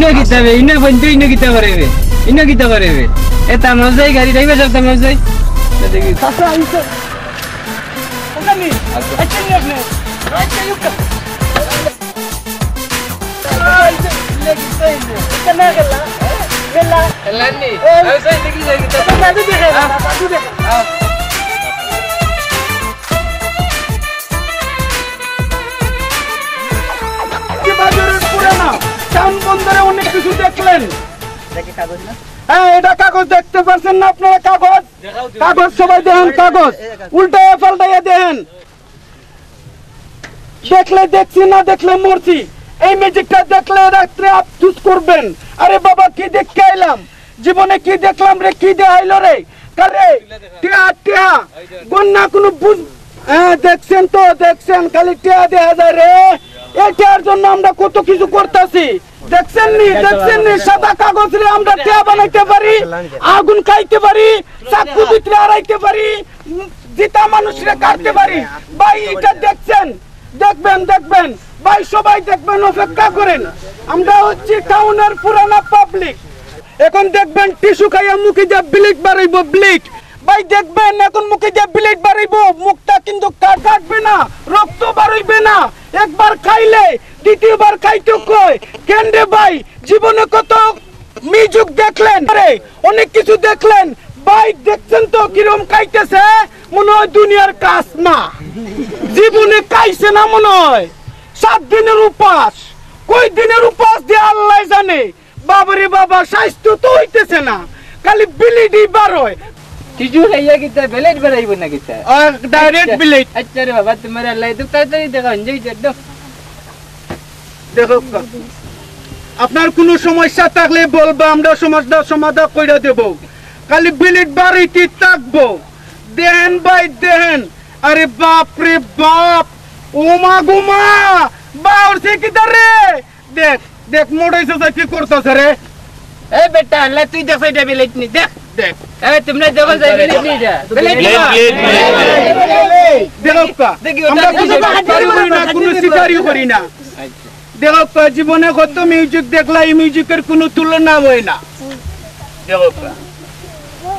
ইনো কিতাবে ইনো বন্ধু ইনো কিতা পারেবে ইনো কিতা পারেবে এ তামাজ যাই গাড়ি ড্রাইভার সব তামাজ যাই দেখি চাচা আইছে ওখানে আচ্ছা নি আপনি আচ্ছা ইউকা আইছে লেগে তাইলে কেন গেলা গেলা লানি আইছে দেখি যাই কিতা দাদু দেখে দাদু দেখে কি বাজারের পুরানা টাউন বন্দরে অনেক কিছু দেখলেন দেখি কাগজ না হ্যাঁ এটা কাগজ দেখতে পাচ্ছেন না আপনারা কাগজ কাগজ সবাই দেখেন কাগজ উল্টায় পাল্টাইয়া দেখেন দেখলে দেখছি না দেখলে মরছি এই ম্যাজিকটা দেখলে রাত্রে আফসোস করবেন আরে বাবা কি দেখতে আইলাম জীবনে কি দেখলাম রে কি দেখাইলো রে কারে টিয়া টিয়া গন্না কোনো হ্যাঁ দেখছেন তো দেখছেন খালি টিয়া দেখা যায় রে এটার জন্য আমরা কত কিছু করতেছি দেখছেন নি সাদা কাগজ রে আমরা টিয়া বানাইতে পারি আগুন খাইতে পারি চাকু ভিতরে আড়াইতে পারি জিতা মানুষরে কাটতে পারি ভাই এটা দেখছেন দেখবেন ভাই সবাই দেখবেন অপেক্ষা করেন আমরা হচ্ছে টাউনের পুরানা পাবলিক এখন দেখবেন টিস্যু খাইয়া মুখে যা ব্লিড বাড়াইবো ব্লিড ভাই দেখবেন এখন মুখে যা ব্লিড বাড়াইবো মুখটা কিন্তু কাটবে না রক্ত বাড়াইবে না একবার খাইলে দ্বিতীয়বার খাইতে কই কেন রে ভাই জীবনে কত মিউজিক দেখলেন আরে অনেক কিছু দেখলেন ভাই দেখছেন তো কিরকম খাইতেছে মনে হয় দুনিয়ার কাসমা জীবনে খাইছে না মনে হয় 7 দিনের উপাস কই দিনের উপাস দিয়ে আল্লাহ জানে বাবারে বাবা স্বাস্থ্য তো হইতেছে না খালি বিলিডি বার হয় টিজু লাইয়া কিতা বেলেট বাড়াইবো না কিতা ডাইরেক্ট বিলিড আচ্ছা রে বাবা তোমার আল্লাহ তো তাড়াতাড়ি দেখা যাই দাও দেখো আপনার কোনো সমস্যা থাকলে বলবা আমরা সমস্যার সমাধান কইরা দেব খালি বিলিড বাড়াইতে থাকবো দেন ভাই দেন আরে বাপ রে বাপ ওমা গুমা বাউরছে কি রে দেখ দেখ মোড়াইছে কি করতেছে রে এ বেটা আল্লাহ তুই দেখ এটা বেলেট নি দেখ দেখ এ তোমরা দেখো যাই বেলেট নি যা বেলেট দেখো আমরা কিছু করি না কোনো শিকারি করি না দেখো জীবনে কত মিউজিক দেখলা এই মিউজিকের কোনো তুলনা হয় না দেখো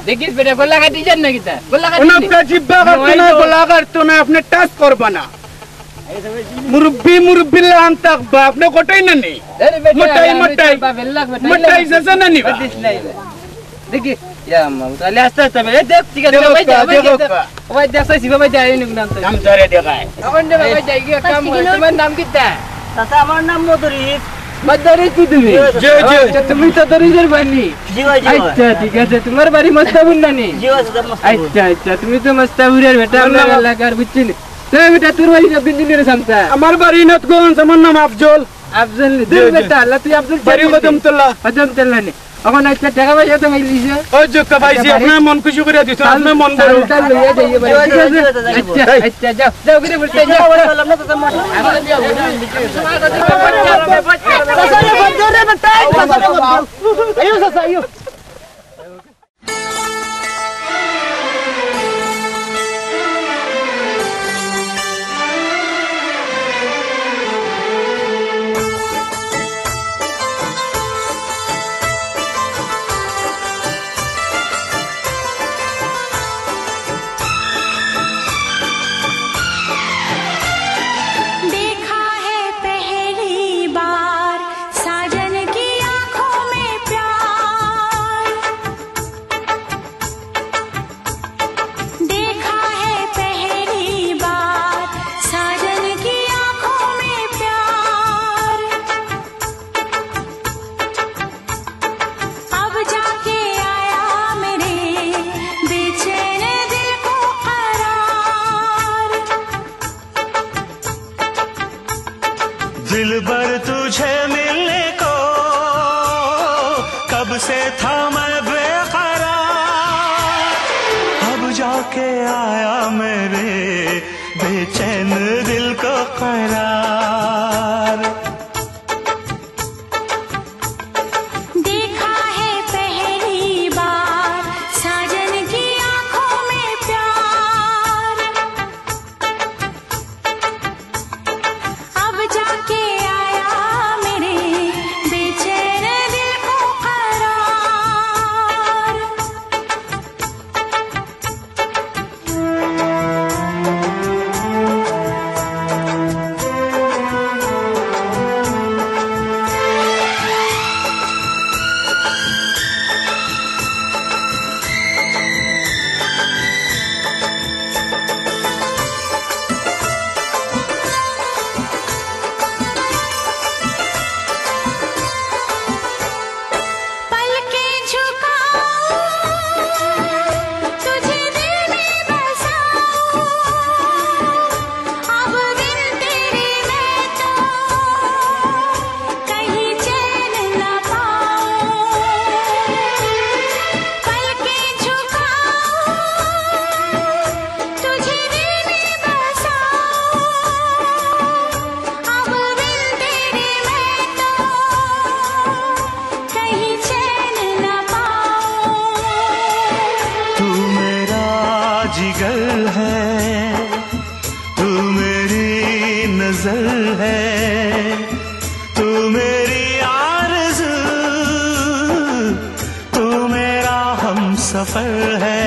দেখিস বেটা গলা কাটি যান না কিতা গলা কাটি ওনা জিব্বা কাটতো না গলা কাটতো না আপনি টাচ করবা না মুরব্বি লান থাকবা আপনি কোটাই না নি মোটাই যাচ্ছে না নি দেখি ইয়া আম্মা তাহলে আস্তে আস্তে দেখ ঠিক আছে ভাই যা ভাই দেখছ শিবা ভাই যাই নি নাম তো নাম ধরে দেখায় এখন দে ভাই যাই গিয়া কাম তোমার নাম কিতা চাচা আমার নাম মদরিস মদরি কি তুমি জি জি তুমি তো দরিজের বানি জি ভাই আচ্ছা ঠিক আছে তোমার বাড়ি মস্তাবুর নানি জি ভাই আচ্ছা আচ্ছা তুমি তো মস্তাবুরের বেটা আমরা এলাকার বুঝছিস তুই বেটা তোর বাড়ি না বিঞ্জিনের সামসা আমার বাড়ি নাথগঞ্জ আমার নাম আফজল আফজল তুই বেটা আল্লাহ তুই আফজল বাড়ি কদমতলা নি এখন আচ্ছা টাকা পয়সা তো মাইলিস ওই যে ভাইজি আপনার মন খুশি করে দিছ আপনার মন বড় তাল লইয়া যাইয়ে বাড়ি ঠিক আছে আচ্ছা আচ্ছা যাও যাও করে বলতে যাও दिलबर तुझे मिलने को कब से था मैं बेकरार अब जाके आया मेरे बेचैन दिल को करार देखा है पहली बार साजन की आंखों में प्यार अब जाके आया मेरे बेचैन जिगर है, तू मेरी नजर है, तू मेरी आरज़ू, तू मेरा हमसफर है।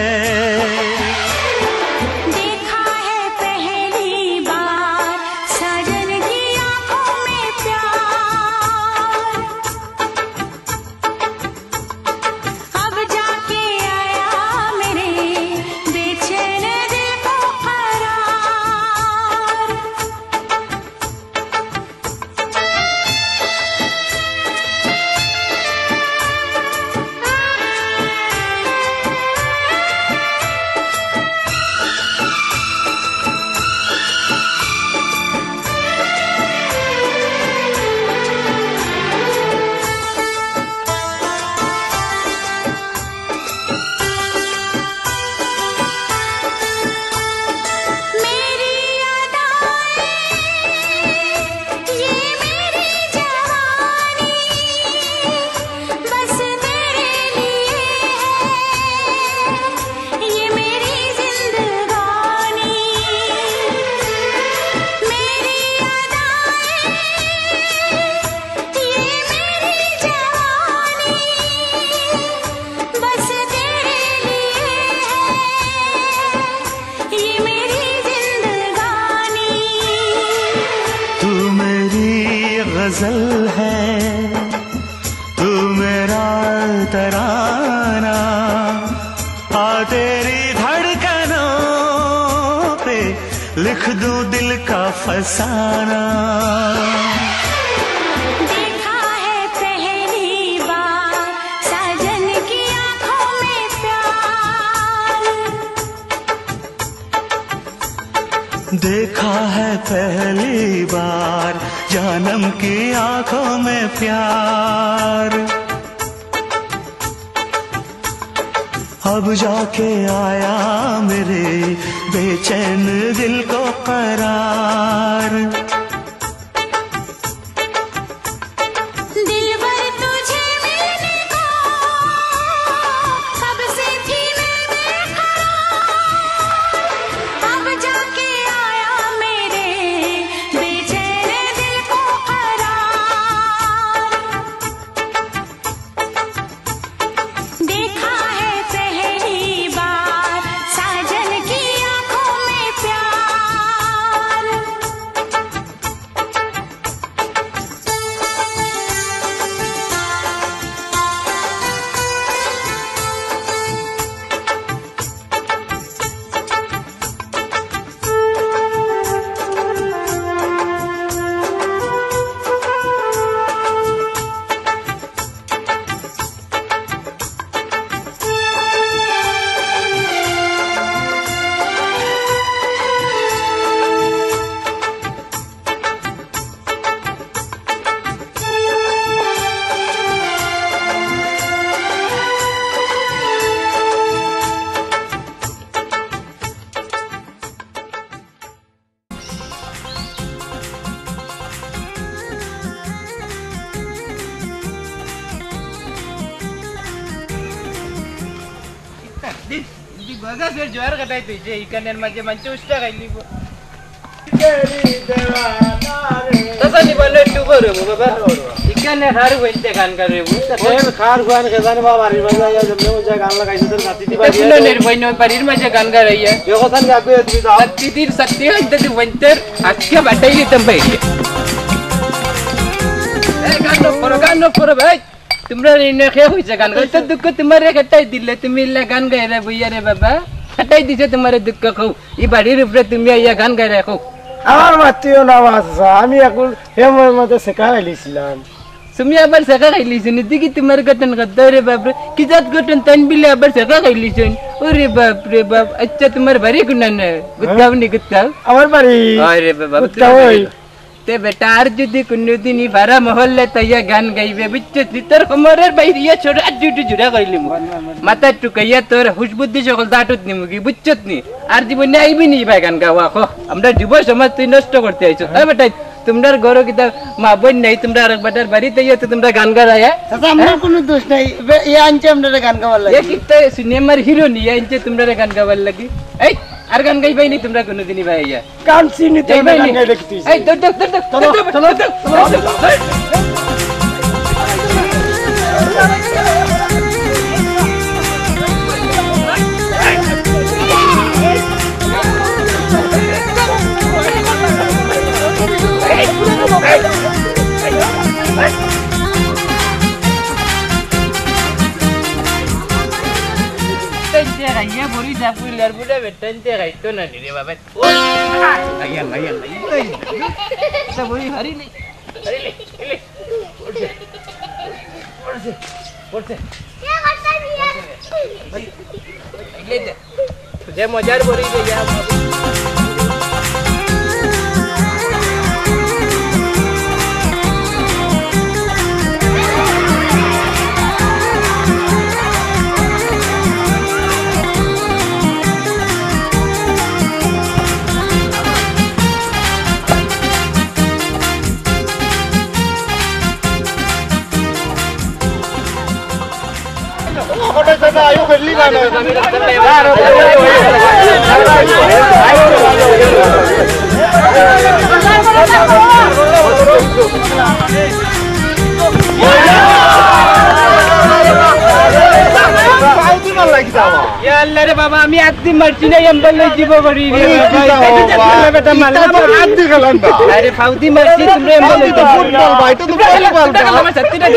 गजल है, तू मेरा तराना, आ तेरी धड़कनों पे लिख दूं दिल का फसाना। देखा है पहली बार साजन की आंखों में प्यार, देखा है पहली बार जानम की आंखों में प्यार। अब जाके आया मेरे बेचैन दिल को करार। दिलबर तुझे मिलने को कब से थी मैं बेकरार, अब जाके आया मेरे बेचैन दिल को करार। देखा है पहली बार साजन की आंखों में प्यार। बघा सर ज्वार कटाय तुझे इकडनं माझे मंच उष्टा खायली तसा नि बनले तू बरो बाबा इकडनं हार होईते गान करे हे खार खान खजाने बाबा रे बजा या जब मुझे गान लगाई तर नाती ती बाजी तुला निर्भय पारीर माझे गान कराय यो कसन गाबे तुम्ही जाओ सत्तीतीर सत्ती होते ते वंतर अख्ख्या बाटायली तंबई ए गान नो भाई तुम्हारा निर्णय क्या हुई गान गाय तो दुख तुम्हारे हटाई दिले तुम्हें इल्ला गान गाय रहे भैया रे बाबा हटाई दीजिए तुम्हारे दुख खाऊ ये बाड़ी रूप तुम्हें या गान गाय रखो আমার মাতিও না বাসা আমি এখন হেমর মধ্যে শেখা গাইছিলাম तुम्ही आबर सका खायलीस दिगी तुम्हारे गठन करता रे बाप रे किजात गठन तन बिले आबर सका खायलीस अरे बाप रे बाप अच्छा तुम्हारे भारी गुनान गुत्ताव नि गुत्ताव আমার বাড়ি अरे बाप गुत्ताव ते बेटा अर्जुदी कुन्नुदिनी बारा मोहल्ले तया गान गाइबे बिच्चे तितर कमरेर बाहिरिया छोड़ अर्जुदी जुड़ा गइली मु माता टुकैया तोर हुशबुद्धि सकल दाटुत नि मुगी बुच्चत नि आर जीवन आइबि नि बाय गान गावा खो हमरा जीव समाज तुई नष्ट करते आइछ ए बेटा তোমরার ঘর কিতা মা বোন নাই তোমরা আরেক বাটার বাড়িতে তো তোমরা গান গায় চাচা আমার কোনো দোষ নাই এ আনছে আমরা গান গাওয়ার লাগে কিতা সিনেমার হিরো নিয়ে আনছে তোমরা গান গাবার লাগি এই আর গান গাইবাই নি তোমরা কোনোদিনই ভাইয়া কান চিনিতে গান গাই দেখতেছি এই দৌড় চলো Kayaknya buri dapur liar budak betan teh kayak itu nanti dia babet. Ayam. Kita buri hari ini. Ini. Porse. Ya kata dia. Ini deh. Dia mau jar buri dia ya. ayo beli mana? Ya Allah re baba আমি আত্তি মারছি না এমবলে জীব করি রে আরে ফাউদি মারছি তুমি এমবলে তো ফুটবল ভাই তো তুমি ফুটবল আমার সত্যিটা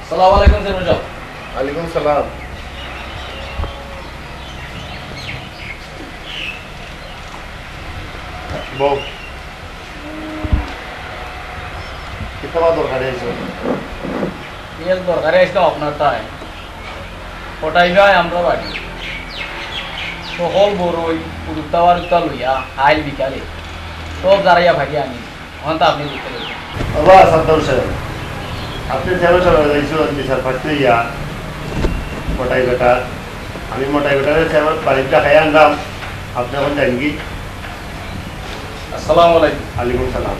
Assalamualaikum Sir. Waalaikumsalam. Bob. Kita mau দরকার আছে Yes, দরকার আছে আপনার টাইম ওটাই যায় আমরা বাড়ি সকল বড়ই উদ্তাওয়ার উত্তা লইয়া হাইল বিকালে সব দাঁড়াইয়া ভাগি আনি এখন তো আপনি বুঝতে পারছেন Allah সাদ্দাম সাহেব আপনি যেমন সবাই যাইছেন বিচার পাচ্ছি ইয়া মোটাই বেটা আমি মোটাই বেটারে সেবার বাড়িটা খাই আনলাম আপনি এখন যান কি আসসালামু আলাইকুম আলাইকুম সালাম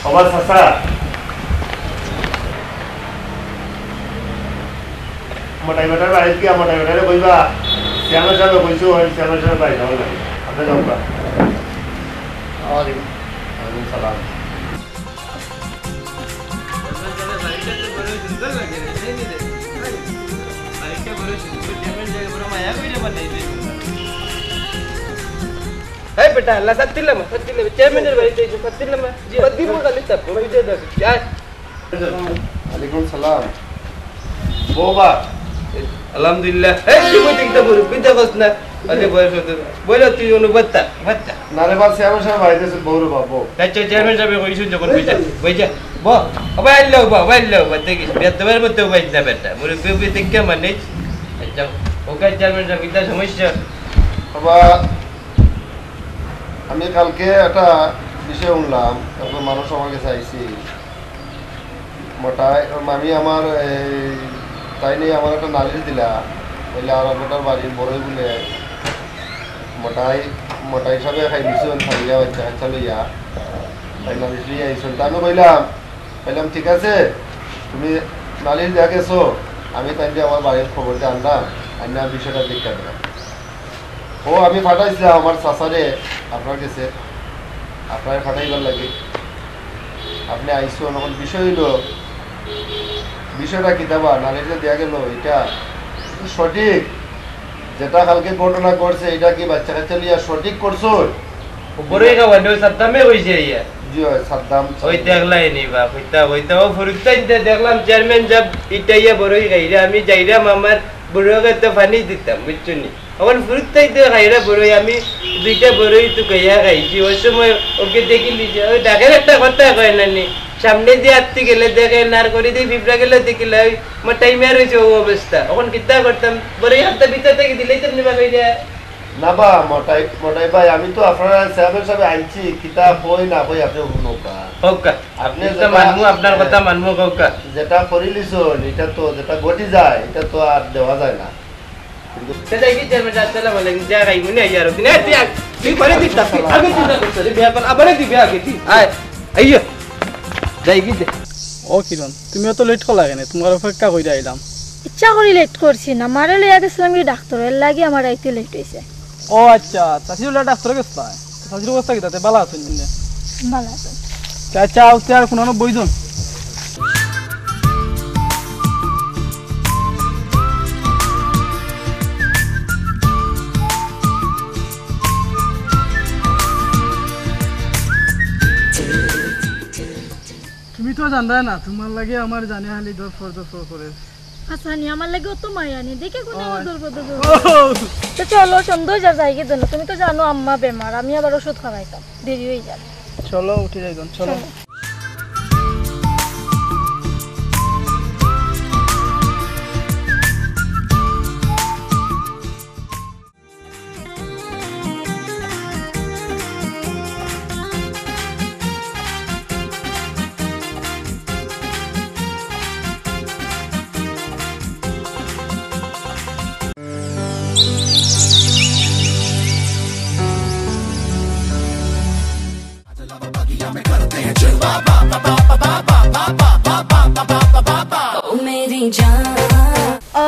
আবার চাচা মোটাই বেটার বাড়িতে গিয়া মোটাই বেটারে বইবা শ্যামের সাহেব বইছো শ্যামের সাহেব বাড়ি যাওয়া লাগে আপনি যাওয়া আলাইকুম সালাম Hey बेटा अल्लाह सत्तिल्ला चेयरमैन भाई देखो सत्तिल्ला में बद्दी बोल गाली तब मुझे दे क्या वालेकुम सलाम Boba alhamdulillah hey cuma tinggal baru pindah kosna ada boleh tu yang batta নারে বাস শ্যামের সাহেব আইতেছে বউরে বাবু Kaca chairman sabi ko isun jokon baca bo apa hello tegi biar teman betul baca beta murid pipi tinggal manage ajang oke chairman sabi kita সমস্যা বাবা আমি কালকে একটা বিষয় শুনলাম এখন মানুষ আমার কাছে আইছি মোটাই মামি আমার তাই নিয়ে আমার একটা নালিশ দিলা বললে আর আপনার বাড়ির বড়ই বলে মোটাই হিসাবে খাই দিছুন খাইয়া বাচ্চা কাচ্চা লইয়া তাই নালিশ লিয়ে আইসুন তা আমি বললাম ঠিক আছে তুমি নালিশ দেয়া গেছো আমি তাই দিয়ে আমার বাড়ির খবরটা আনলাম আইনা বিষয়টা দেখতে দিলাম ও আমি পাঠাইছিলাম আমার চাচারে আপনার কাছে আপনার পাঠাইবার লাগে আপনি আইসুন এখন বিষয় হইল বিষয়টা কি দেবা নালিশে দেওয়া গেল এটা সঠিক যেটা কালকে ঘটনা করছে এটা কি বাচ্চা কাচ্চা লিয়া সঠিক করছো বড়ই কা ওয়ান্ডো সাদ্দামে হইছে ইয়া জি হয় সাদ্দাম ওই দেখলাই নি বাপ হইতা ও ফুরুকতাই দেখলাম চেয়ারম্যান সাহেব ইটাইয়া বড়ই গাইরা আমি যাইরা মামার বড়কে তো পানি দিতাম বুঝছনি এখন ফুরুকতাই তো গাইরা বড়ই আমি দুইটা বড়ই তো গাইয়া গাইছি ওই সময় ওকে দেখিলি যে ওই ডাকের একটা কথা কয় নানি সামনে যে আত্মি গেলে দেখেন আর করে দিয়ে পিঁপড়া গেলে দেখিলে আমার টাইমে রয়েছে ও অবস্থা এখন কিতা করতাম বড় হাতটা ভিতর থেকে দিলেই তো নিবা কই দেয়া না বা মোটাই মোটাই ভাই আমি তো আপনারা সাহেবের সাথে আইছি কিতাব বই না বই আপনি নৌকা হোক আপনি তো মানমু আপনার কথা মানমু হোক যেটা করিলিস এটা তো যেটা ঘটি যায় এটা তো আর দেওয়া যায় না সেটাই কি চেয়ারম্যান আসলে বলে যা গাই মনে আইয়ার দিন তুই করে দিস আগে চিন্তা করছ রে বিয়া করে আবার দিবি আগে তুই আয় আইয়া যাই কি দে ও কিরণ তুমিও তো লেট করলা কেন তোমার অপেক্ষা কইরা আইলাম ইচ্ছা করি লেট করছি না মারে লইয়া গেছিলাম কি ডাক্তার এর লাগি আমার আইতে লেট হইছে ও আচ্ছা চাচির ডাক্তার গেছে চাচির অবস্থা কি তাতে ভালো আছেন ভালো আছে চাচা আউতে আর কোনো বইজন তুমি তো জানবা না তোমার লাগে আমার জানে হালি দর করে আচ্ছা নি আমার লাগে অত মায়া নি দেখে কোন দর তো চলো সন্ধ্যা যা যাই গিয়ে তুমি তো জানো আম্মা বেমার আমি আবার ওষুধ খাওয়াইতাম দেরি হয়ে যাবে চলো উঠে যাই চলো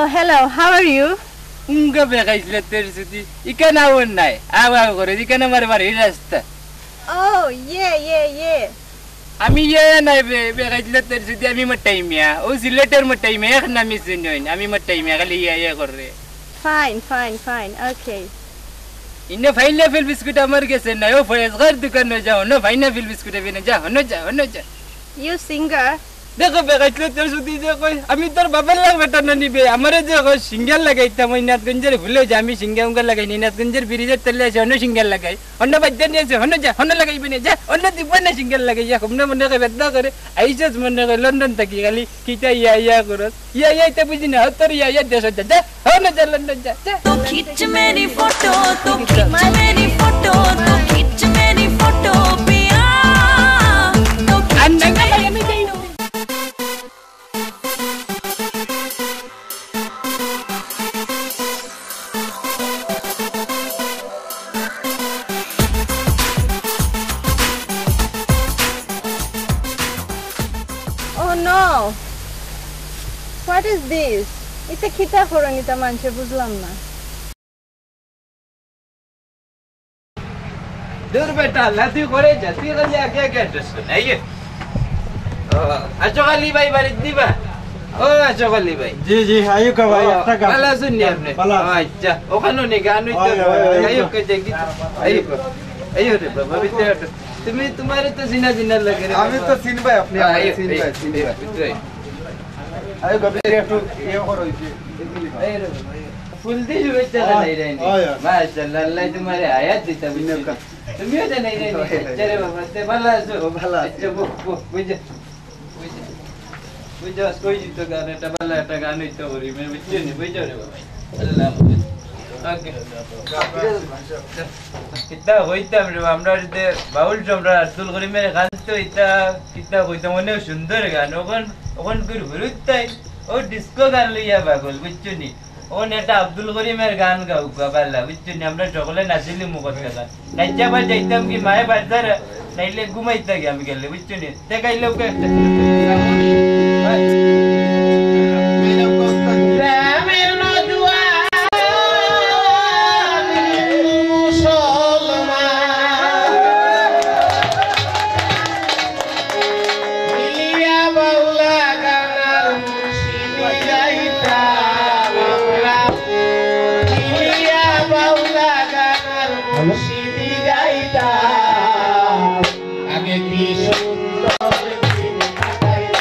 hello how are you উঙ্গা বেগাইছিলে তের সুতি ইকানা ওন নাই আগা করে ইকানা মারে বাড়ি রাস্তা oh yeah আমি নাই বেগাইছিলে তের সুতি আমি মটাইমিয়া ও সিলেটের মটাইমিয়া এক নামি শুনইন আমি মটাইমিয়া খালি ইয়া করে fine okay ইনে পাইনাপল বিস্কুট আমার কাছে নাই ও ফয়েজগার দোকানে যাও না পাইনাপল বিস্কুট বিনা যা হনো যা you singer দেখো বেগাইছিলে তের সুতি যে কই আমি তোর বাবার লাগ বেটা না নিবে আমারে যে কই সিঙ্গেল লাগাইতাম ইনাতগঞ্জের ভুলে যা আমি সিঙ্গেল লাগাই ইনাতগঞ্জের ব্রিজের তলে আছে অন্য সিঙ্গেল লাগাই অন্য বাদ্য নিয়ে আছে হনো লাগাইবি না যা অন্য দিব না সিঙ্গেল লাগাই যা কমনে মনে কই বেদনা করে আইছস মনে কই লন্ডন থাকি খালি কিটা ইয়া করস ইয়া তে বুঝি না তোর ইয়া দেশ যা হনো যা লন্ডন যা तो खींच मेरी फोटो तो खींच मेरी फोटो तो खींच मेरी फोटो पिया तो अन्ना का मैं जाई oh no what is this এটা খিতা করনিতা মানছে বুঝলাম না दूर बेटा लाती करे जती गले आगे आगे एड्रेस आइए अशोक अली भाई बारिश दीबा ओ अशोक अली भाई जी आयु का भाई अच्छा काम वाला सुननी आपने अच्छा ओखानो ने गानो आइयो के देखी आइयो रे बाबा बिते तुम्हारे तो सीना सीना लगे रे আমি তো চিন ভাই আপনি চিন ভাই আয়ো কবে একটু ইয়ে করইছি फुल दी शुभेच्छा नहीं रहनी माशाल्लाह अल्लाह तुम्हारे आयत देता बिना का तुम भी तो नहीं रहनी चले बाबा ते भला सो भला अच्छा वो बुझ कोई तो गाने टबला गाने तो होरी मैं बिच्चे नहीं बुझो रे बाबा अल्लाह ओके कितना होइता रे আমরা যে বাউল আমরা আসল করি মেরে গান তো এটা কিতা কইতা মনে সুন্দর গান ওখান করে ঘুরুতাই ও ডিস্কো গান লইয়া পাগল বুঝছো নি ও নেটা আব্দুল করিমের গান গাও বাবালা বুঝছো নি আমরা সকলে নাচিলি মুখত গান নাচা বা যাইতাম কি মায়ে বাজার নাইলে ঘুমাইতা কি আমি গেলে বুঝছো নি দেখাইলো কে আগে কি সুন্দর দিন কাটাইলাম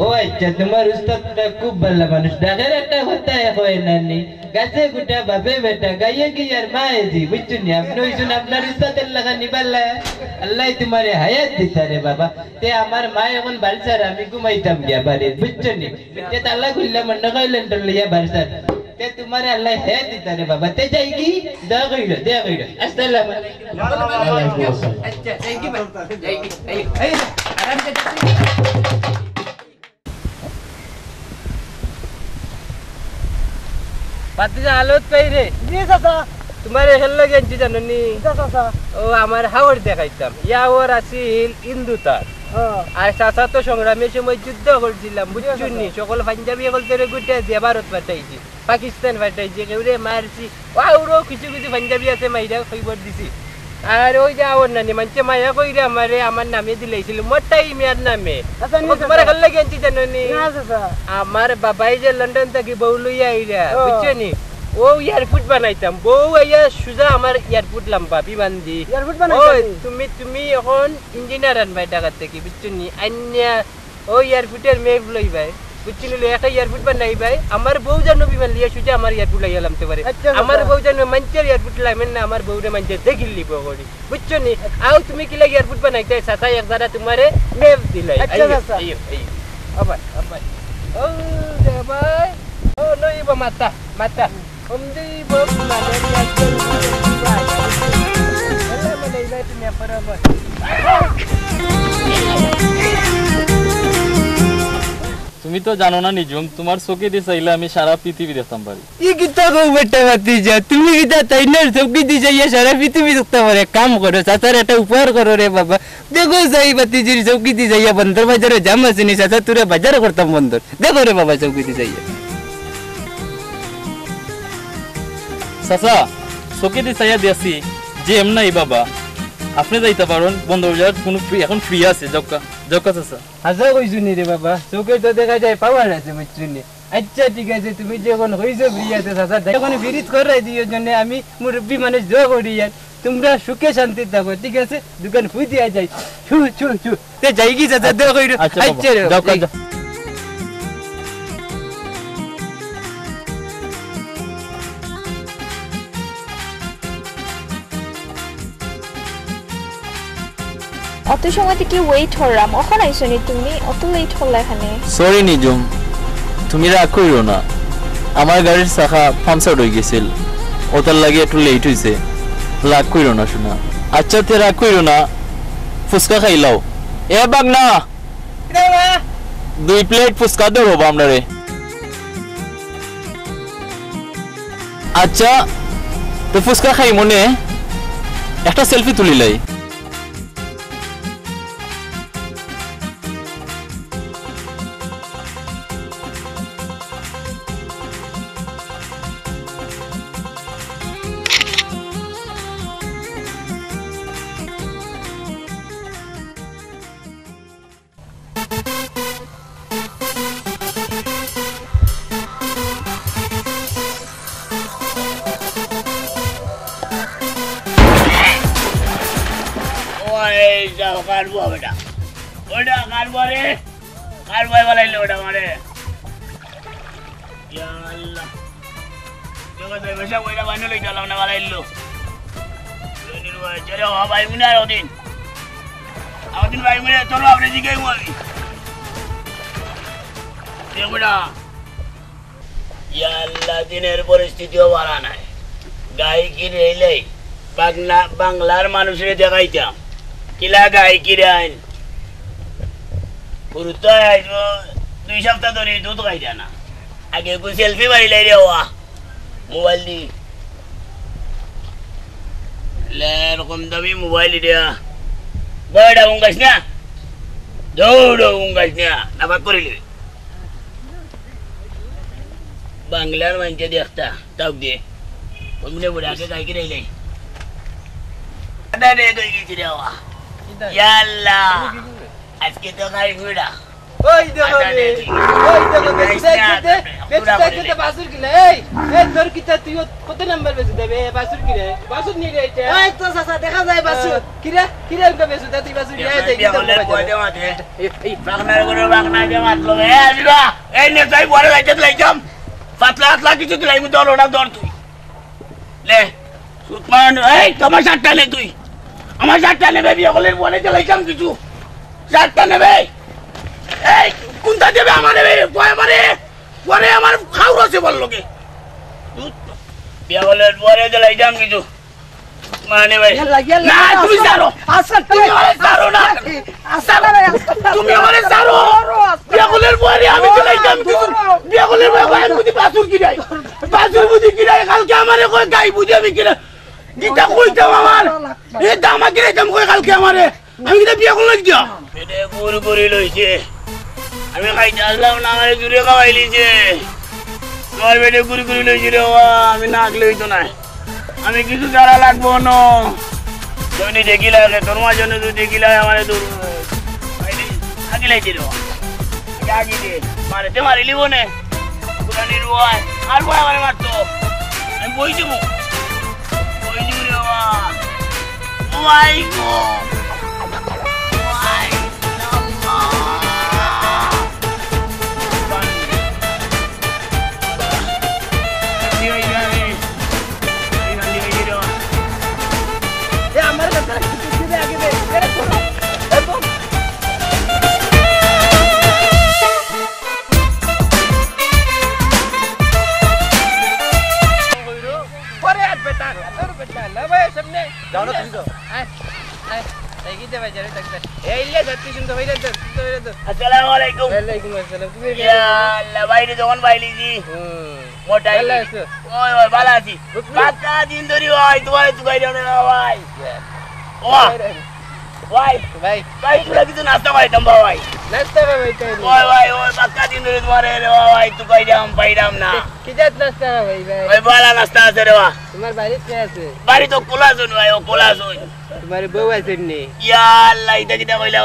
ও আচ্ছা, তোমার উস্তাদটা খুব ভালো মানুষ। ঢাকার একটা কথা হয় নানি, গাছে গুটা বাপে বেটা গাইয়ে কি আর মায়েজি, বুঝছো নি? আপনি হইছেন আপনার উস্তাদের লাগা নিবাল্লা, আল্লাহ তোমারে হায়াত দিতা রে বাবা। তে আমার মা এখন বালসার, আমি ঘুমাইতাম গিয়া বাড়ি, বুঝছো নি? তে তাল্লা খুললাম মন্ড খাইলেন টলিয়া বালসার, তে তোমারে আল্লাহ হায়াত দিতা রে বাবা। তে যাই কি দয়া কইরো, দয়া কইরো। আসসালামু আলাইকুম। আচ্ছা যাই কি যাই কি এই আরাম সে বাতিজা আলোত পাই রে। জি চাচা। তোমার হেল লাগে আনছি জানো নি? চাচা। ও আমার হাওর দেখাইতাম, ইয়াওর আছিল ইন্দুতার। আর চাচা তো সংগ্রামের সময় যুদ্ধ করছিলাম, বুঝছো নি? সকল পাঞ্জাবি সকল তোরে গুটে দিয়ে ভারত পাঠাইছি, পাকিস্তান পাঠাইছি, কেউরে মারছি। ওরও কিছু কিছু পাঞ্জাবি আছে মাইরা খবর দিছি। আর ওই যে আওর নানি মানছে মায়া কইরে আমারে আমার নামে দিলাইছিল, মোটাই মিয়ার নামে। তোমার হেল লাগে আনছি জানো নি? আমার বাবাই যে লন্ডন থেকে বউ লইয়া আইরা, বুঝছো নি? ও এয়ারপোর্ট বানাইতাম, বউ আইয়া সুজা আমার এয়ারপোর্ট লাম্বা বিমান দি। তুমি এখন ইঞ্জিনিয়ার আনবাই ঢাকা থেকে, বুঝছো নি? আইনা ও এয়ারপোর্টের মেপ লইবাই, বুঝছি নি? একটা এয়ারপোর্ট বানাই ভাই, আমার বউ জানো বিমান লিয়া সুজা আমার এয়ারপোর্ট লাইয়া লামতে পারে। আমার বউ জানো মাঞ্চের এয়ারপোর্ট লাইমেন না, আমার বউরে মাঞ্চের দেখি লিব করি, বুঝছো নি? আও তুমি কি লাগে এয়ারপোর্ট বানাইতে চাচা এক জায়গা তোমারে মেপ দিলাই। আইও আইও আবাই আবাই ও ভাই ও লইব মাতা মাতা তুমি তো জানো না নিজম, তোমার চোখে দিয়ে চাইলে আমি সারা পৃথিবী দেখতাম পারি। তুমি চোখে দিয়ে চাইয়া সারা পৃথিবী দেখতে পারে? কাম করো চাচার একটা উপহার করো রে বাবা। দেখো যাই বাতিজির চৌকি দিয়ে যাইয়া বন্দর বাজারে জাম আছে নি চাচা, তোরে বাজারে করতাম বন্দর। দেখো রে বাবা চৌকি দিয়ে যাইয়া। চাচা চোখে দিয়ে চাইয়া দিয়েছি যে এম নাই বাবা, আপনি যাইতে পারেন বন্ধ বাজার, কোনো এখন ফ্রি আছে জক্কা জক্কা চাচা। হাজা কইছো নি রে বাবা, চোখে তো দেখা যায় পাওয়ার আছে, বুঝছো নি? আচ্ছা ঠিক আছে, তুমি যখন হইছো ফ্রি আছে চাচা, যখন বিরিজ করাই দিও জন্য আমি মুরব্বী মানুষ দোয়া করি আর তোমরা সুখে শান্তি থাকো, ঠিক আছে? দোকান ফুই দিয়া যাই, ছু ছু ছু তে যাই কি চাচা দোয়া কইরো। আচ্ছা জক্কা অত সময় থেকে ওয়েট হলাম, এখন আইছো নি তুমি? অত লেট হল এখানে? সরি নিজম, তুমি রাগ কইরো না, আমার গাড়ির চাকা পাংচার হয়ে গেছিল, ওটার লাগে একটু লেট হইছে। রাগ কইরো না শোনা। আচ্ছা তে রাগ কইরো না, ফুচকা খাইলাও এ বাগ না 2 প্লেট ফুচকা দাও বাবা আমরারে আচ্ছা তো ফুচকা খাই মনে একটা সেলফি তুলিলাই দিনের পরিস্থিতিও ভালো নাই গাই কিনে এলে বাংলার মানুষের দেখাইতাম কিলা গাই কিনে আইন গুরুত্ব 2 সপ্তাহ ধরে দুধ খাইতা না আগে সেলফি মারিলে রে মোবাইল দি এরকম দামি মোবাইল দিয়া বড়া উঙ্গাস না দৌড়ো উঙ্গাস না নাবা করিলি বাংলার মানুষে দেখতা তাও দিয়ে ওমনে বড় আগে গাই কিনে এলে আরে গাই গেছি রে ইয়াল্লা আজকে তো গাই ঘুরা ওই দেখো বেচতে বাসুর কিনে এই তোর কিটা তুই কত নাম্বার বেচে দেবে বাসুর কিনে বাসুর নিয়ে রে এটা এই তো চাচা দেখা যায় বাসুর কিরা উনকা বেচে দে তুই বাসুর নিয়ে যাই এই বাগনার গরু বাগনা দে মাতলো এ আজিবা এই নে যাই বড় লাইতে লাইতাম পাতলা কিছু তুই লাইমু দরড়া দর তুই লে সুতমান এই তোমার সাতটা নে তুই আমার সাতটা নেবে বিয়ে করলে বলে লাইতাম কিছু সাতটা নেবে এই কোনটা দেবে আমারে পরে আমার খাও রসে বললো কে বিয়া বলে পরে দিলাইতাম কিছু মানে ভাই না তুমি জানো তুমি আমারে জানো না তুমি আমারে জানো বিয়া বলে পরে আমি দিলাইতাম কিছু বিয়া বলে ভাই বুঝি বাসুর কি রাই কালকে আমারে কই গাই বুঝি আমি কি গীতা কইতাম আমার এই দামা কি রাইতাম কই কালকে আমারে আমি কি বিয়া করলাম কি এটা গুড় লইছে আমি খাইতে আসলাম না আমার জুড়ে খাওয়াইলিছে আমার বেটে গুড়ি লইছি রে আমি না আগলে হইতো না আমি কিছু যারা লাগবো না তুমি দেখিলা তোমার জন্য তুই দেখিলা আমার দূর আগিলাইছি রে আগে দে মারে মারিলি বনে পুরানি রুয়ায় আর বয় আমার মারতো আমি বইছি রে ওয়াই গো নাস্তা আছে রে তোমার বাড়ি তো কোলা তোমার বউ আছে নি ইয়াল্লা এটা কিটা কইলা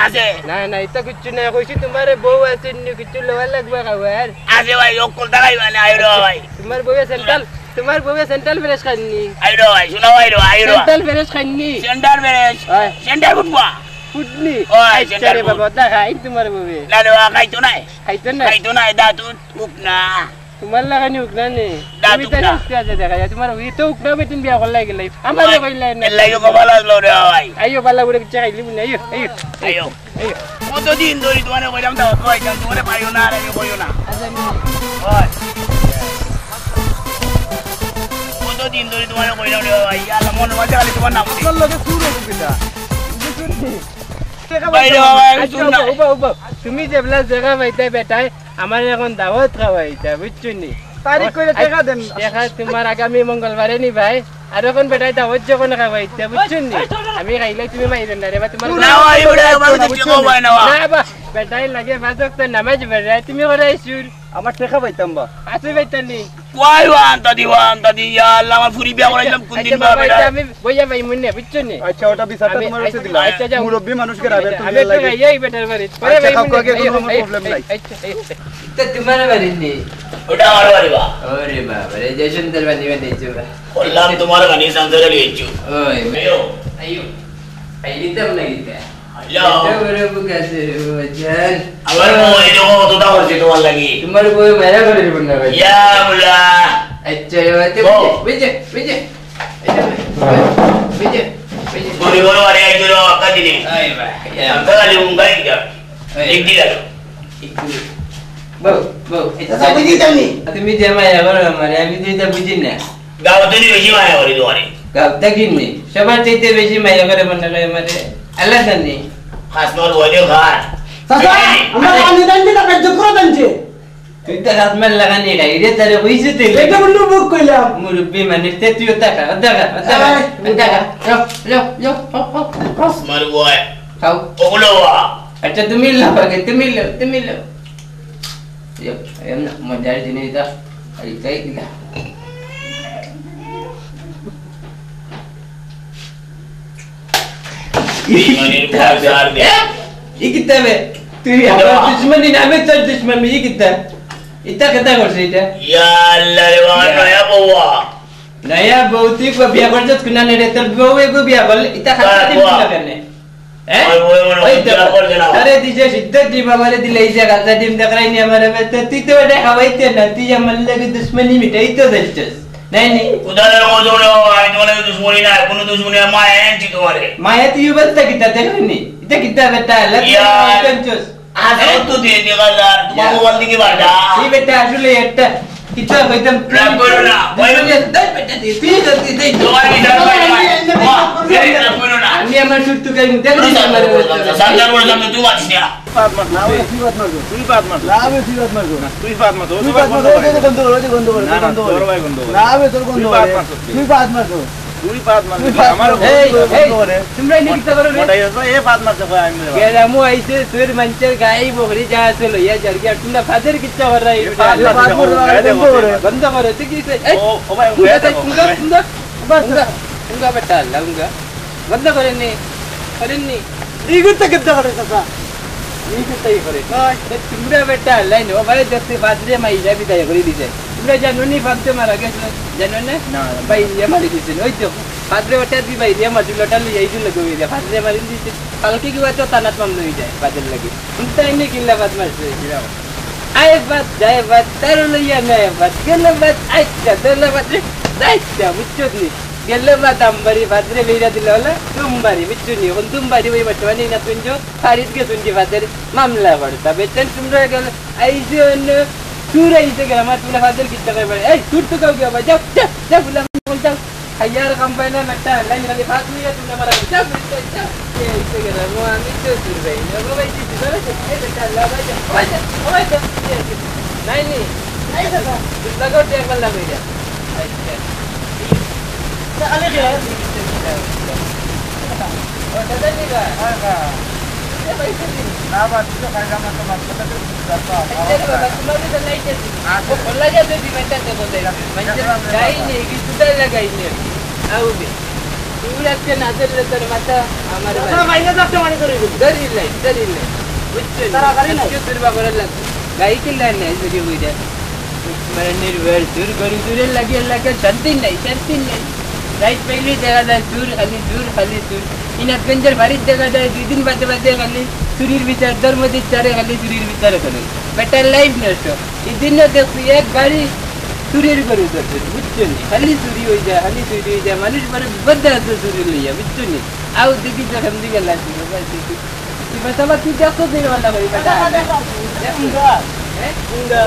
আছে না এটা কিছু না কইছি তোমার বউ আছে নি কিছু লওয়া লাগবে খাবার আছে ভাই অকল দাঁড়াইবা না আইরো ভাই তোমার বউ সেন্ট্রাল ফ্রেশ খাইনি আইরো ভাই শোনা আইরো সেন্ট্রাল ফ্রেশ খাইনি সেন্টার ফুটনি ওই সেন্টার বাবা দা খাই তোমার বউ না রে খাইতো না দাঁত উক না তোমার লাগানি উকনা নে তুমি তো রাস্তা আছে দেখা যায় তোমার ওই তো উকনা বেটিন বিয়া করলাই গেলাই আমারে কইলাই না লাগে কপাল আসলো রে ভাই আইও বালা বড় চাইলি না আইও কত দিন ধরে তোমারে কইলাম দাও কইতাম তোমারে পাইও না আর আমি কইও না ওই কত দিন ধরে তোমারে কইলাম রে ভাই আল্লাহ মন মজা খালি তোমার নাম তোর লগে শুরু হইছে কিটা বাইরে বাবা আমি শুন না তুমি যেবলা জায়গা পাইতে বেটাই আমার এখন দাওয়াত খাওয়াইতা বুঝছো নি তারিখ করে টাকা দেন দেখা তোমার আগামী মঙ্গলবারে নি ভাই আর এখন বেটাই দাওয়াত যখন খাওয়াইতে বুঝছো নি আমি খাইলে তুমি মাইরেন না রে বা তোমার না ভাই বড় আমার কিছু কই না না বা বেটাই লাগে বাজক তো নামাজ পড়ে তুমি করে আইছুর আমার টাকা পাইতাম বা আসে পাইতানি কই ওয়ান দাদি ইয়া আল্লাহ আমার ফুরি বিয়া করাইলাম কোন দিন বা বেটা আমি বইয়া ভাই মনে বুঝছো নি আচ্ছা ওটা বিচারটা তোমার কাছে দিলাম মুরব্বি মানুষকে রাবে আমি তো গাইয়াই বেটার বাড়ি পরে ভাই মনে প্রবলেম নাই তো তোমার বাড়ি নি ওটা আমার বাড়ি বা ওরে বাবা রে যে সুন্দর বানি বানিয়েছো বললাম তোমার গানি সামনে লিয়েছো ওই আয়ো আইও আইলিতাম না গিতা হ্যালো বড় বুকাছে বাজান আমার বই দেখো কতটা করছে তোমার লাগি তোমার বই মেরা করে দিব না ভাই ইয়া মুলা আচ্ছা এবারে বুঝে বড় বড় আরে আইজো আকা দিনে আই ভাই আকা গালি উঙ্গাই যা এক দিলা বউ এটা বুঝি তুমি যে মায়া করো আমারে আমি তো এটা বুঝি না গাওতে নি বেশি মায়া করি তোমারে গাবটা কিনে সবার চাইতে বেশি মায়া করে মনে করে আমারে আল্লাহ জানে খাস নর ওরে ঘাট চাচা আমরা পানি দান্ডি না কাজ করে দান্ডি তুই তো রাত মার লাগানি রে তারে হইছে তে এটা বন্ধু বুক কইলাম মুরব্বি মানে তে তুই টাকা লো মার বয় খাও ওগুলো ওয়া আচ্ছা তুমি লো yo em nak modal sini dah hari baik lah ये कितना है तू हमारा दुश्मन ही नाम है तो दुश्मन में ये कितना इतना कितना कर रही है या अल्लाह रे वाह नया बउआ नया बहुती को बिया कर जत कुना ने तर बउए को बिया बोल इतना खाता नहीं करने अरे तिचे शिद्दत जी बाबाले दिले इसे गाता टीम दकराई नहीं हमारे में तो ती तो बेटा हवाईते ना ती या मल्ले की दुश्मनी मिटाई तो दलचस नहीं उधर रो जोड़ो आई तुम्हारे दुश्मनी ना कोनो दुश्मनी माया है जी तुम्हारे माया तो ये बता कितना देखो नहीं इतना कितना बेटा या दलचस आज तो दे देगा यार तुम्हारे बंदी की बात ये बेटा असले एकटा कितना एकदम प्रेम करो ना भाई दस बेटा दे ती करती दे तुम्हारी डर वाह तेरे ना करो ना আমি আমার সুট্টু গাই মুখ দেখি আমার सामने बोल सामने तू बात नहीं बात मत ना ऐसी बात मत तू बात मत ना ऐसी बात मत ना तू बात मत तू बात मत गंदो ना तोर भाई गंदो ना बे तोर गंदो तू बात मत तू बात मत আমার গंदो রে তোমরা নি কিতা করো রে মোটাই এ বাত মত কই আমি গেলামু আইছে তোর মঞ্চের গাই বকরি যা আছে লইয়া জরগিয়া তোমরা ফাদের কিতা কর রাই বন্ধ করো তুই কি ও ভাই উঙ্গা বেটা লাউঙ্গা বন্ধ করেননি করেননি ইগুতে কিতা করে চাচা এই কিতাই করে তোমরা বেটা লাইন ও ভাই দেখতে ফাদরে মাই যাবি তাই করে দিতে তোমরা জানো নি ফাদতে মারা গেছে জানো না না ভাই ইয়া মারি দিছে ওই তো ফাদরে ওটা দি ভাই ইয়া মাটি লটা লই আইছিল লগই দে ফাদরে মারি দিছে কালকে কি বাতো তানাত মাম লই যায় ফাদর লাগি উনতা ইনে কিল্লা বাদ মারছে জিরাও আয় বাদ যায় বাদ তার লইয়া না বাদ গেল বাদ আচ্ছা দলে বাদ দাইতা বুঝছো নি গেল বাদ আমবারি ফাদরে লইরা দিল হলো তুমবারি বুঝছো নি কোন তুমবারি ওই বর্তমানে না তুনজো ফারিদ কে শুনজি ফাদর মামলা করতা বেতন তোমরা গেল আইছে অন্য সুরাইতে গেল আমার তোমরা ফাদর কিতা করে এই তুই তো কাউ গিয়া যাও যাও বললাম বল যাও হায়ার কোম্পানি একটা লাইন গালি ফাস নিয়ে তোমরা মারা যাও যাও এইতে গেল আমি তো সুরাই না ভাই দিছি ধরে এই বেটা লাগা যা ওই তো নাই নি এই দাদা লাগো টেবল লাগাই যা আচ্ছা আলে কে ও দাদা নিগা হ্যাঁ এ ভাই না বাত তো কাজা মত বাত কথা তো করতা है तुम्हारे तो नहीं चलती वो खोला जाते भी मैं तक बोल देगा मैं गाई नहीं कि सुधा लगाई नहीं आओ भी पूरा के नजर लेकर माता हमारे भाई ना जाते वाली करी दरी ले बुझते तारा करी ना क्यों फिर बाबर लग गाई के लाइन है इसलिए हुई जाए मेरे निर्भर दूर करी दूर लगे लगे शांति नहीं राइट पहली जगह दूर खाली दूर इन गंजर भारी जगह जाए 2 दिन बाद खाली शरीर विचार धर्म विचारे खाली शरीर विचार करे बेटा लाइफ नष्ट ई दिन देखो एक गाड़ी शरीर करू करते बुझছো নি खाली चोरी हो जाए मानुष पर बद्दा चोरी लिया बुझছো নি आओ देखी जखम दिखे लाती बस तू बस अब तू देखो देने वाला भाई बेटा उंगा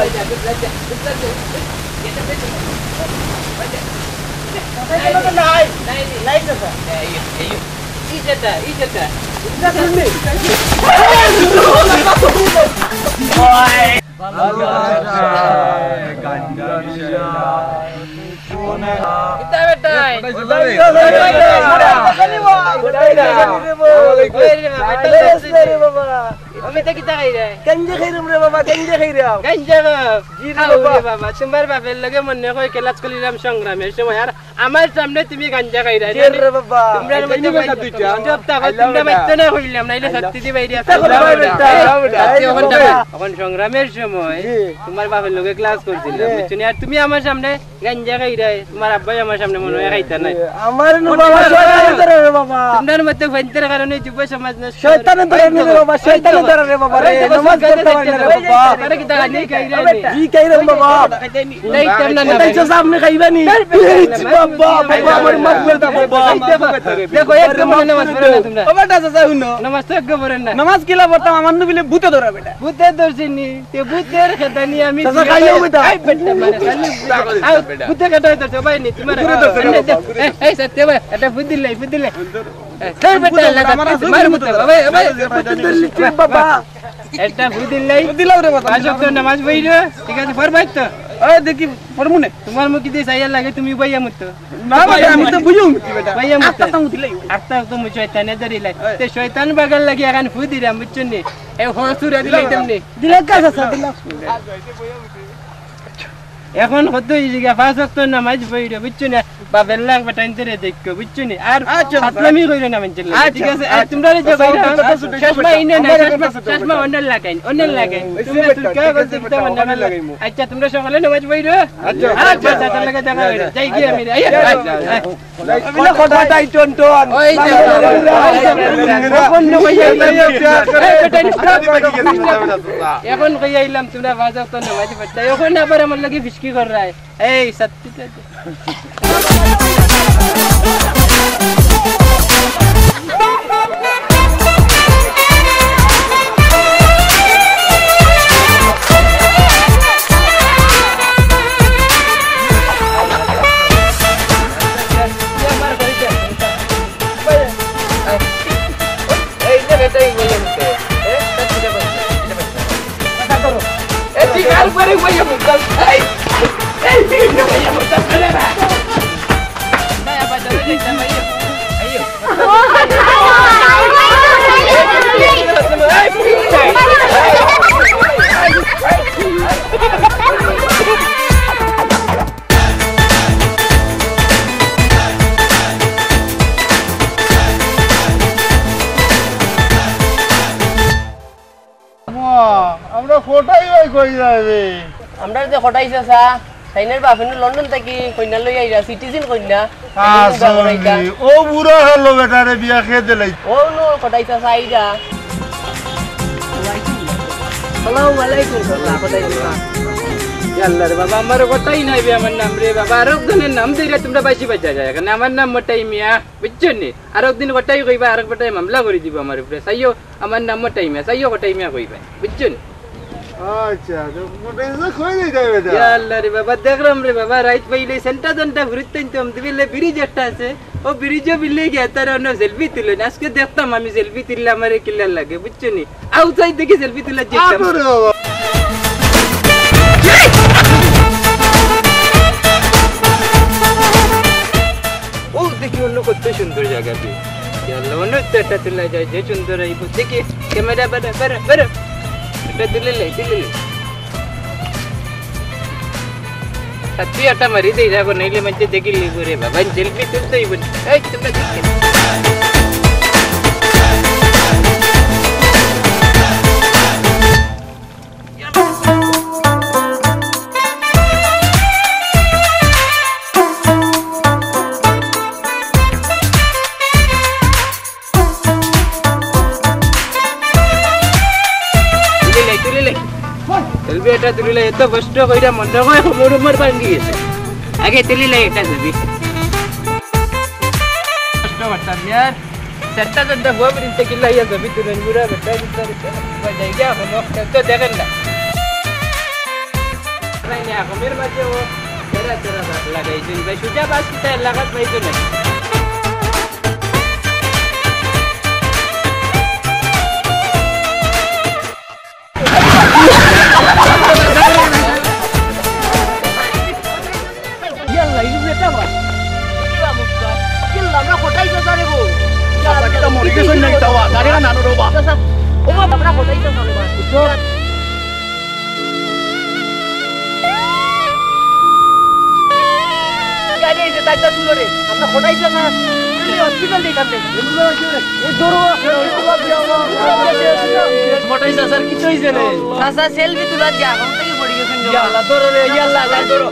नहीं যেটা এই যেটা আমি তো কিতা খাই রে গঞ্জা খাইরাম রে বাবা গঞ্জা খাইরাম গঞ্জা বাবা তোমার বাপের লগে মনে কই ক্লাস করিলাম সংগ্রামের সময় আর আমার সামনে তুমি গঞ্জা খাই রে বাবা তোমরা মধ্যে দুইটা জব তা তোমরা মধ্যে না হইলাম নাইলে সত্যি দি বাইরে আছে এখন সংগ্রামের সময় তোমার বাপের লগে ক্লাস করছিলাম বুঝছনি আর তুমি আমার সামনে গঞ্জা খাই রে তোমার আব্বাই আমার সামনে মনে হয় খাইতা নাই আমার নো বাবা শয়তান ধরে রে বাবা তোমার মধ্যে ভয়ঙ্কর কারণে যুব সমাজ না শয়তান ধরে রে বাবা শয়তান ধরে রে বাবা রে নামাজ পড়তে পারে রে বাবা আরে কি দাঁড়া নেই খাই রে জি খাই রে বাবা নাই কেমন না তাই সামনে খাইবা নি বাবা বাবা আমার মাফ করে দাও বাবা দেখো একদম নামাজ পড়ো না তোমরা বাবা দাদা যাও না নামাজ তো একদম পড়েন না নামাজ কিলা পড়তাম আমার নবিলে ভূতে ধরা বেটা ভূতে ধরছিনি তে ভূতের খেদানি আমি দাদা খাইও বেটা আই বেটা মানে ভূতে কাটা তো সবাই নি তোমার এই সত্যি ভাই এটা ভূত দিলাই তাই বেটা লাগা মার ভূতে বাবা বাবা এটা ভূত দিলাই দিলাও রে বাবা আজব তো নামাজ পড়িলো ঠিক আছে ফরমাইত তো ওই দেখি ফরমুনে তোমার মুখ দিয়ে সাইয়া লাগে তুমি বইয়া মত না ভাই আমি তো বুঝুম বেটা বইয়া মত আত্তা তো দিলাই আত্তা তো মুই শয়তানে ধরিলাই তে শয়তান বাগাল লাগি এখন ভূত দিরাম বুঝছনি এ হসুরা দিলাই তুমি দিলা কাছে দিলা এখন কত জায়গা 5 ওয়াক্ত নামাজ পড়িলো বুঝছনি বাবেল লাগ বেটাইনতে দেখো বুঝছনি আর সাতলামি কইরে না মানছিল ঠিক আছে আর তোমরা যে কইরা চশমা ইনে না চশমা অন্ডাল লাগাইন তুমি তুলকা করতে তো অন্ডাল লাগাইমু আচ্ছা তোমরা সকালে নামাজ পড়িলো আচ্ছা তার লাগা দেখা হইলো যাই কি আমি আইয়া কথাটাই টন ওই যে এখন এখন কইয়াইলাম তোমরা 5 ওয়াক্ত নামাজ পড়তে এখন আবার আমার লাগি কি कर रहा है ए सत्य আমরা ফটাই ভাই কই যাবে আমরা যে ফটাইছে সা সাইনের বাপেন লন্ডন থেকে কইনা লই আইরা সিটিজেন কইনা ও বুড়া হলো বেটারে বিয়া খেয়ে দিলাই ও নো ফটাইছে সাইরা আসসালামু আলাইকুম সাল্লাহ ফটাইছে আল্লাহ রে বাবা আমার কথাই নাই বে আমার নাম রে বাবা আর একজনের নাম দিরা তোমরা বাইসি বাজা যায় কারণ আমার নাম মটাই মিয়া বুঝছনি আর একদিন কটাই কইবা আর একটাই মামলা করে দিব আমার উপরে সাইও আমার নাম মটাই মিয়া সাইও কটাই মিয়া কইবা বুঝছনি আচ্ছা তো মোটাই না কই দেই যাবে দা ইয়া আল্লাহ রে বাবা দেখলাম রে বাবা রাইত পাইলে সেন্টা দন্টা ঘুরতেন তো আমি দিলে ব্রিজ একটা আছে ও ব্রিজে বিলে গিয়া তার অন্য সেলফি তুলেন আজকে দেখতাম আমি সেলফি তুললে আমারে কিল্লা লাগে বুঝছনি আউটসাইড দেখি সেলফি তুলে যেতাম আরে বাবা ও দেখি অন্য কত সুন্দর জায়গা বি আল্লাহ অন্য একটা তুলা যায় যে সুন্দর এই দেখি ক্যামেরা বড় এটা তুলে সত্যি একটা মারি দেই যাবো নাইলে মধ্যে দেখি লিবো রে বাবা সেলফি তুলতেই বল এই তোমরা দেখে এটা তুলিলে এত কষ্ট কইরা মন হয় মোর উমর ভাঙি গেছে আগে তুলিলে এটা যাবি কষ্ট করতাম यार সেটা তো বউ বিনতে কিলা ইয়া যাবি তুই বুড়া বেটা বাজাই গিয়া হলো তো দেখেন না নাই না কমের মাঝে ও তেরা লাগাইছেন ভাই সুজা বাস কিটা লাগাত পাইছো না আমরা কোথায় তো জানে গো চাচা কিটা মরি গেছেন না কিটা গাড়িটা নানো রবা চাচা ও বাবা আমরা কোথায় তো জানে বুঝছো গাড়ি এসে তাইটা তুলো রে আমরা কোথায় তো না হসপিটাল দেখান দে এই দৌড়ো মোটাই স্যার কি হইছে রে চাচা সেলফি তুলা দিয়া এখন থেকে পড়ি গেছেন ইয়া আল্লাহ দৌড়ো রে ইয়া আল্লাহ দৌড়ো